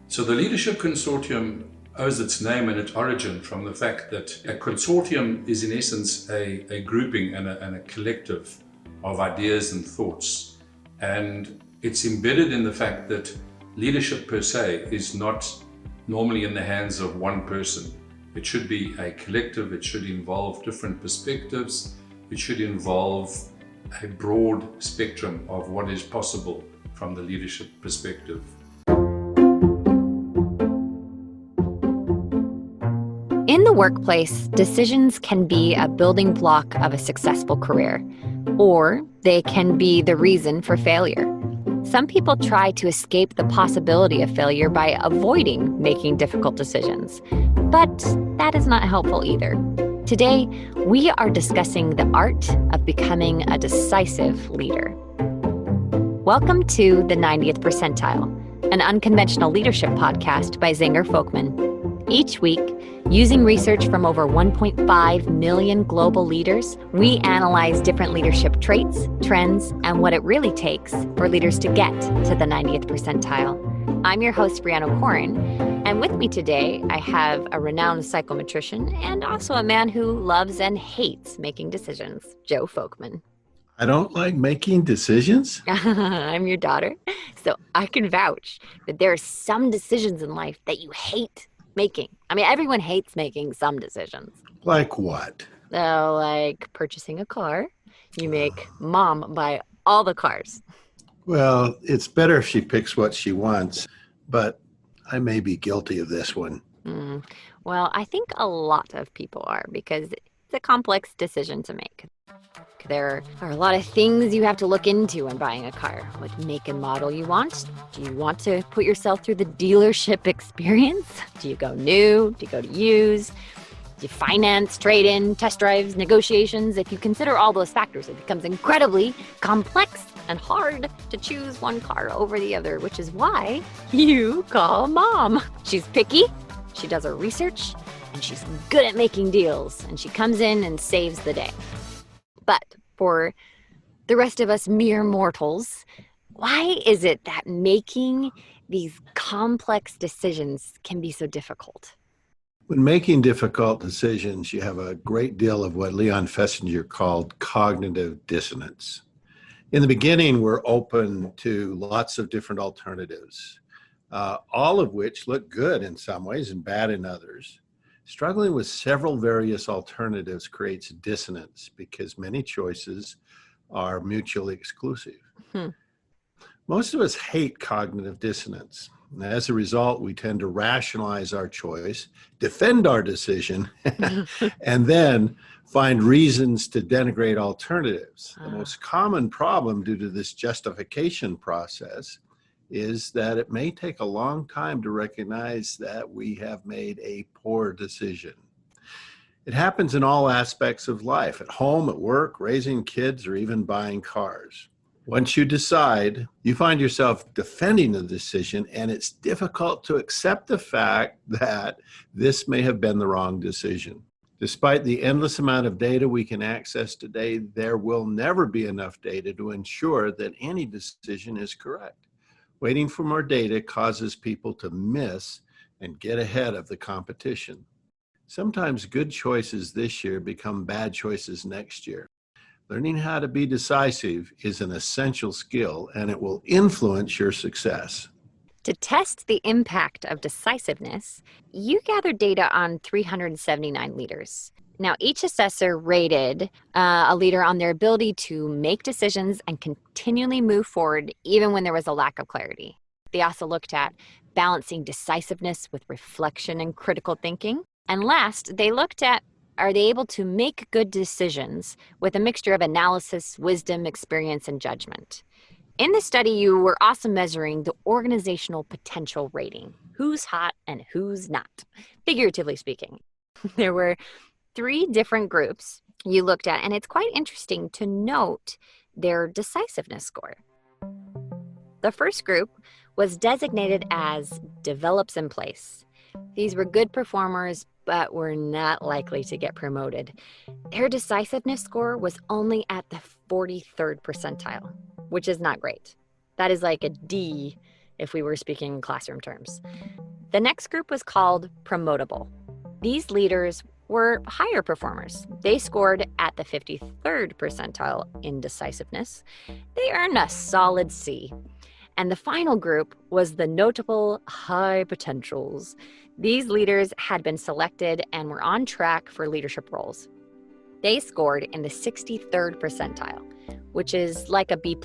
So the Leadership Consortium owes its name and its origin from the fact that a consortium is in essence a grouping and a collective of ideas and thoughts. And it's embedded in the fact that leadership per se is not normally in the hands of one person. It should be a collective, it should involve different perspectives, it should involve a broad spectrum of what is possible from the leadership perspective. In the workplace, decisions can be a building block of a successful career, or they can be the reason for failure. Some people try to escape the possibility of failure by avoiding making difficult decisions, but that is not helpful either. Today, we are discussing the art of becoming a decisive leader. Welcome to the 90th Percentile, an unconventional leadership podcast by Joe Folkman. Each week, using research from over 1.5 million global leaders, we analyze different leadership traits, trends, and what it really takes for leaders to get to the 90th percentile. I'm your host, BreAnne Okoren, and with me today, I have a renowned psychometrician and also a man who loves and hates making decisions, Joe Folkman. I don't like making decisions? I'm your daughter, so I can vouch that there are some decisions in life that you hate making. I mean, everyone hates making some decisions. Like what? Like purchasing a car. You make mom buy all the cars. Well, it's better if she picks what she wants, but I may be guilty of this one. Well, I think a lot of people are, because it's a complex decision to make. There are a lot of things you have to look into when buying a car. What make and model you want? Do you want to put yourself through the dealership experience? Do you go new? Do you go to used? Do you finance, trade-in, test drives, negotiations? If you consider all those factors, it becomes incredibly complex and hard to choose one car over the other, which is why you call mom. She's picky, she does her research, and she's good at making deals, and she comes in and saves the day. But for the rest of us mere mortals, why is it that making these complex decisions can be so difficult? When making difficult decisions, you have a great deal of what Leon Festinger called cognitive dissonance. In the beginning, we're open to lots of different alternatives, all of which look good in some ways and bad in others. Struggling with several various alternatives creates dissonance because many choices are mutually exclusive. Most of us hate cognitive dissonance. And as a result, we tend to rationalize our choice, defend our decision, and then find reasons to denigrate alternatives. The most common problem due to this justification process is that it may take a long time to recognize that we have made a poor decision. It happens in all aspects of life, at home, at work, raising kids, or even buying cars. Once you decide, you find yourself defending the decision, and it's difficult to accept the fact that this may have been the wrong decision. Despite the endless amount of data we can access today, there will never be enough data to ensure that any decision is correct. Waiting for more data causes people to miss and get ahead of the competition. Sometimes good choices this year become bad choices next year. Learning how to be decisive is an essential skill, and it will influence your success. To test the impact of decisiveness, you gathered data on 379 leaders. Now, each assessor rated a leader on their ability to make decisions and continually move forward even when there was a lack of clarity. They also looked at balancing decisiveness with reflection and critical thinking. And last, they looked at, are they able to make good decisions with a mixture of analysis, wisdom, experience, and judgment? In this study, you were also measuring the organizational potential rating. Who's hot and who's not, figuratively speaking. There were 3 different groups you looked at, and it's quite interesting to note their decisiveness score. The first group was designated as develops in place. These were good performers, but were not likely to get promoted. Their decisiveness score was only at the 43rd percentile, which is not great. That is like a D if we were speaking in classroom terms. The next group was called promotable. These leaders were higher performers. They scored at the 53rd percentile in decisiveness. They earned a solid C. And the final group was the notable high potentials. These leaders had been selected and were on track for leadership roles. They scored in the 63rd percentile, which is like a B+.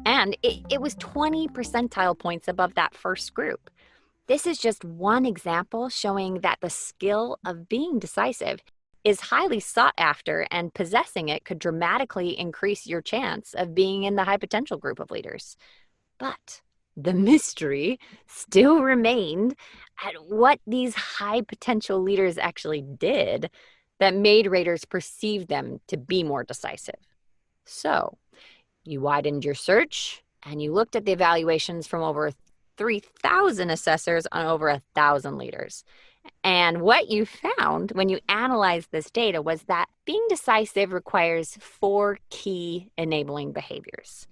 And it was 20 percentile points above that first group. This is just one example showing that the skill of being decisive is highly sought after, and possessing it could dramatically increase your chance of being in the high potential group of leaders. But the mystery still remained at what these high potential leaders actually did that made raters perceive them to be more decisive. So you widened your search and you looked at the evaluations from over 3,000 assessors on over 1,000 leaders. And what you found when you analyzed this data was that being decisive requires 4 key enabling behaviors.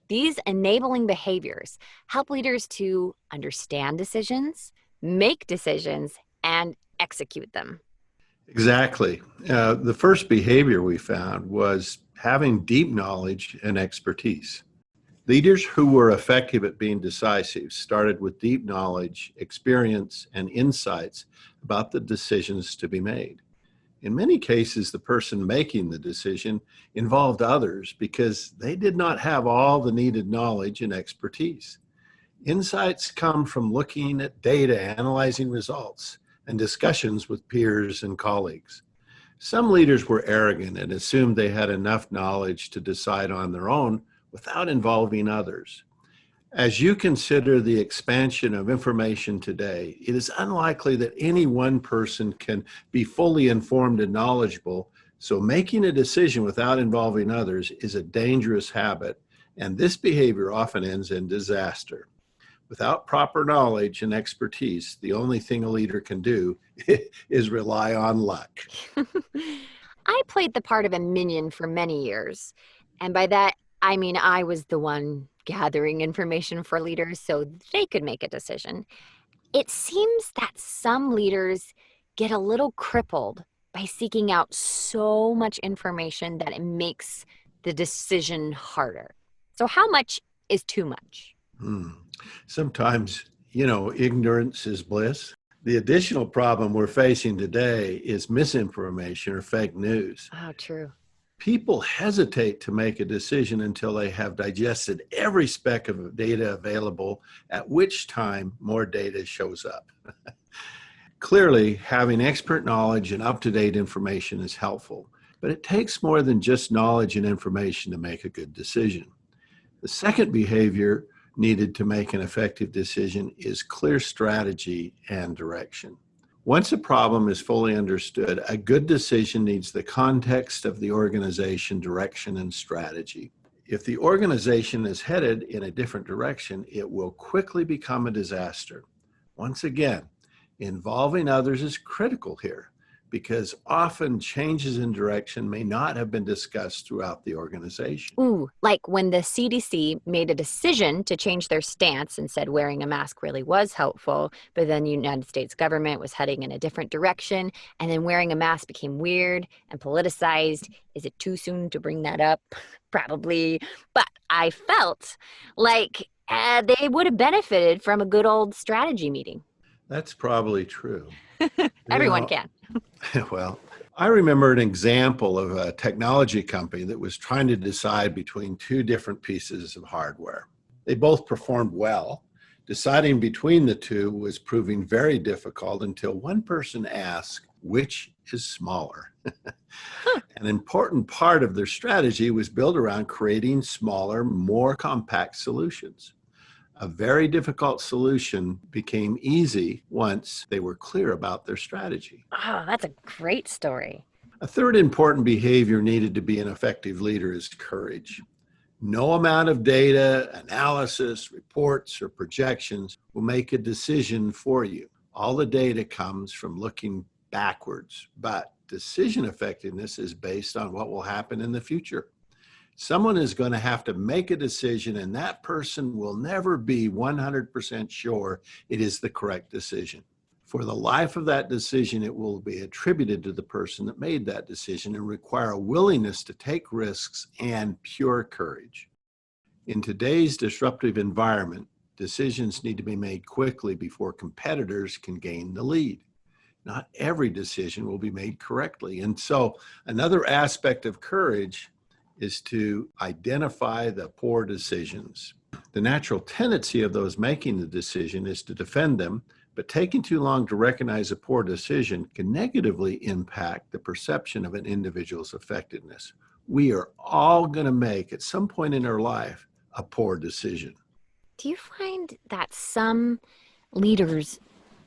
These enabling behaviors help leaders to understand decisions, make decisions, and execute them. Exactly. The first behavior we found was having deep knowledge and expertise. Leaders who were effective at being decisive started with deep knowledge, experience, and insights about the decisions to be made. In many cases, the person making the decision involved others because they did not have all the needed knowledge and expertise. Insights come from looking at data, analyzing results, and discussions with peers and colleagues. Some leaders were arrogant and assumed they had enough knowledge to decide on their own without involving others. As you consider the expansion of information today, it is unlikely that any one person can be fully informed and knowledgeable, so making a decision without involving others is a dangerous habit, and this behavior often ends in disaster. Without proper knowledge and expertise, the only thing a leader can do is rely on luck. I played the part of a minion for many years, and by that, I mean I was the one gathering information for leaders so they could make a decision. It seems that some leaders get a little crippled by seeking out so much information that it makes the decision harder. So how much is too much? Sometimes, ignorance is bliss. The additional problem we're facing today is misinformation or fake news. Oh, true. People hesitate to make a decision until they have digested every speck of data available, at which time more data shows up. Clearly, having expert knowledge and up-to-date information is helpful, but it takes more than just knowledge and information to make a good decision. The second behavior needed to make an effective decision is clear strategy and direction. Once a problem is fully understood, a good decision needs the context of the organization, direction, and strategy. If the organization is headed in a different direction, it will quickly become a disaster. Once again, involving others is critical here because often changes in direction may not have been discussed throughout the organization. Ooh, like when the CDC made a decision to change their stance and said wearing a mask really was helpful, but then the United States government was heading in a different direction, and then wearing a mask became weird and politicized. Is it too soon to bring that up? Probably. But I felt like they would have benefited from a good old strategy meeting. That's probably true. Everyone can. Well, I remember an example of a technology company that was trying to decide between 2 different pieces of hardware. They both performed well. Deciding between the 2 was proving very difficult until one person asked, which is smaller? An important part of their strategy was built around creating smaller, more compact solutions. A very difficult solution became easy once they were clear about their strategy. Oh, that's a great story. A third important behavior needed to be an effective leader is courage. No amount of data, analysis, reports, or projections will make a decision for you. All the data comes from looking backwards, but decision effectiveness is based on what will happen in the future. Someone is going to have to make a decision, and that person will never be 100% sure it is the correct decision. For the life of that decision, it will be attributed to the person that made that decision and require a willingness to take risks and pure courage. In today's disruptive environment, decisions need to be made quickly before competitors can gain the lead. Not every decision will be made correctly. And so another aspect of courage is to identify the poor decisions. The natural tendency of those making the decision is to defend them, but taking too long to recognize a poor decision can negatively impact the perception of an individual's effectiveness. We are all going to make, at some point in our life, a poor decision. Do you find that some leaders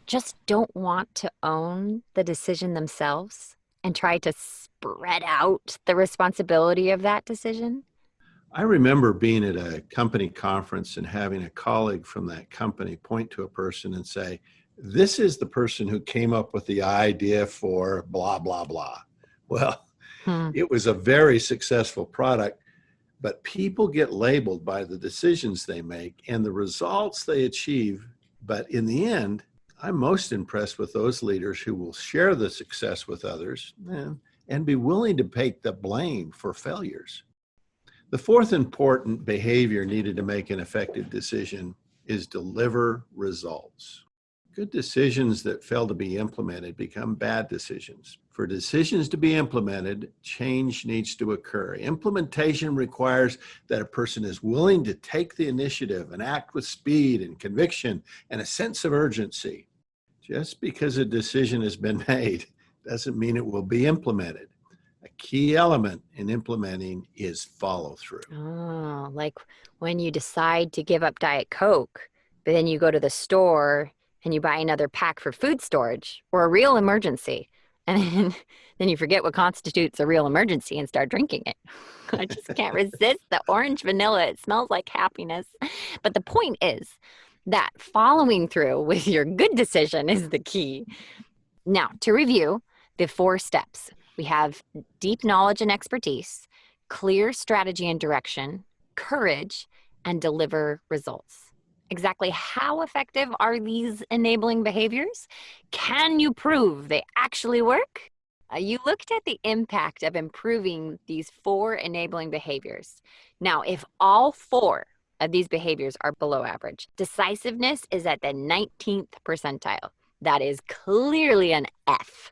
just don't want to own the decision themselves and try to spread out the responsibility of that decision? I remember being at a company conference and having a colleague from that company point to a person and say, "This is the person who came up with the idea for blah, blah, blah." Well, it was a very successful product, but people get labeled by the decisions they make and the results they achieve. But in the end, I'm most impressed with those leaders who will share the success with others and be willing to take the blame for failures. The fourth important behavior needed to make an effective decision is deliver results. Good decisions that fail to be implemented become bad decisions. For decisions to be implemented, change needs to occur. Implementation requires that a person is willing to take the initiative and act with speed and conviction and a sense of urgency. Just because a decision has been made doesn't mean it will be implemented. A key element in implementing is follow through. Oh, like when you decide to give up Diet Coke, but then you go to the store and you buy another pack for food storage or a real emergency. And then you forget what constitutes a real emergency and start drinking it. I just can't resist the orange vanilla. It smells like happiness. But the point is that following through with your good decision is the key. Now, to review the 4 steps, we have deep knowledge and expertise, clear strategy and direction, courage, and deliver results. Exactly how effective are these enabling behaviors? Can you prove they actually work? You looked at the impact of improving these 4 enabling behaviors. Now, if all 4 of these behaviors are below average, decisiveness is at the 19th percentile. That is clearly an F.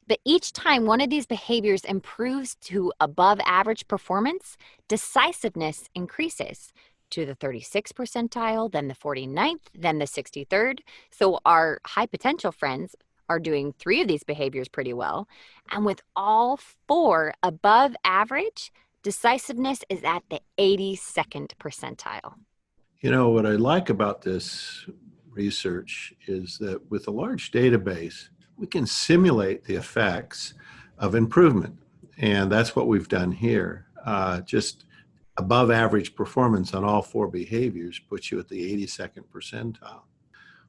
But each time one of these behaviors improves to above average performance, decisiveness increases to the 36th percentile, then the 49th, then the 63rd. So our high potential friends are doing 3 of these behaviors pretty well. And with all 4 above average, decisiveness is at the 82nd percentile. You know, what I like about this research is that with a large database, we can simulate the effects of improvement. And that's what we've done here. Just above average performance on all 4 behaviors puts you at the 82nd percentile.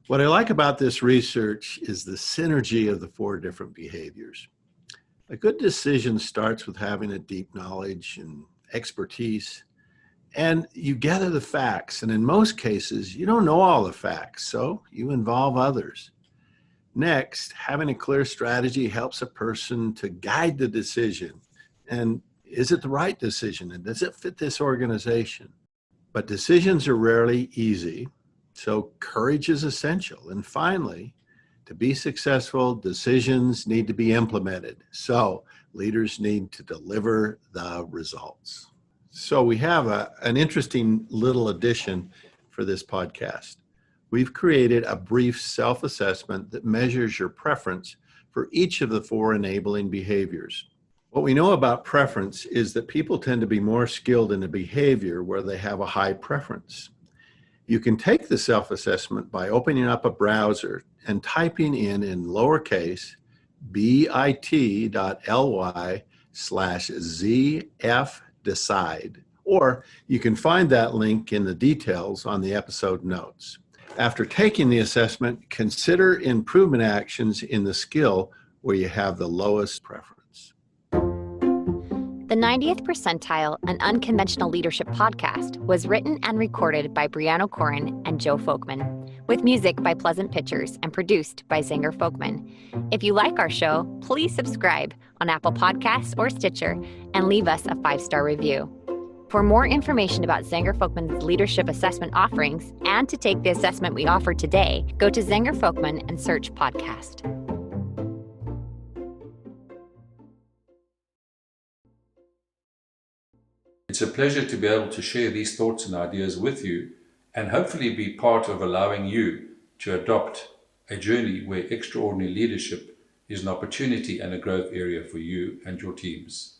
What I like about this research is the synergy of the 4 different behaviors. A good decision starts with having a deep knowledge and expertise, and you gather the facts. And in most cases, you don't know all the facts, so you involve others. Next, having a clear strategy helps a person to guide the decision. And is it the right decision? And does it fit this organization? But decisions are rarely easy, so courage is essential. And finally, to be successful, decisions need to be implemented. So leaders need to deliver the results. So we have an interesting little addition for this podcast. We've created a brief self-assessment that measures your preference for each of the 4 enabling behaviors. What we know about preference is that people tend to be more skilled in a behavior where they have a high preference. You can take the self-assessment by opening up a browser and typing in lowercase bit.ly/ZF-decide, or you can find that link in the details on the episode notes. After taking the assessment, consider improvement actions in the skill where you have the lowest preference. The 90th Percentile, an unconventional leadership podcast, was written and recorded by BreAnne Okoren and Joe Folkman, with music by Pleasant Pictures and produced by Zenger Folkman. If you like our show, please subscribe on Apple Podcasts or Stitcher and leave us a 5-star review. For more information about Zenger Folkman's leadership assessment offerings and to take the assessment we offer today, go to Zenger Folkman and search podcast. It's a pleasure to be able to share these thoughts and ideas with you and hopefully be part of allowing you to adopt a journey where extraordinary leadership is an opportunity and a growth area for you and your teams.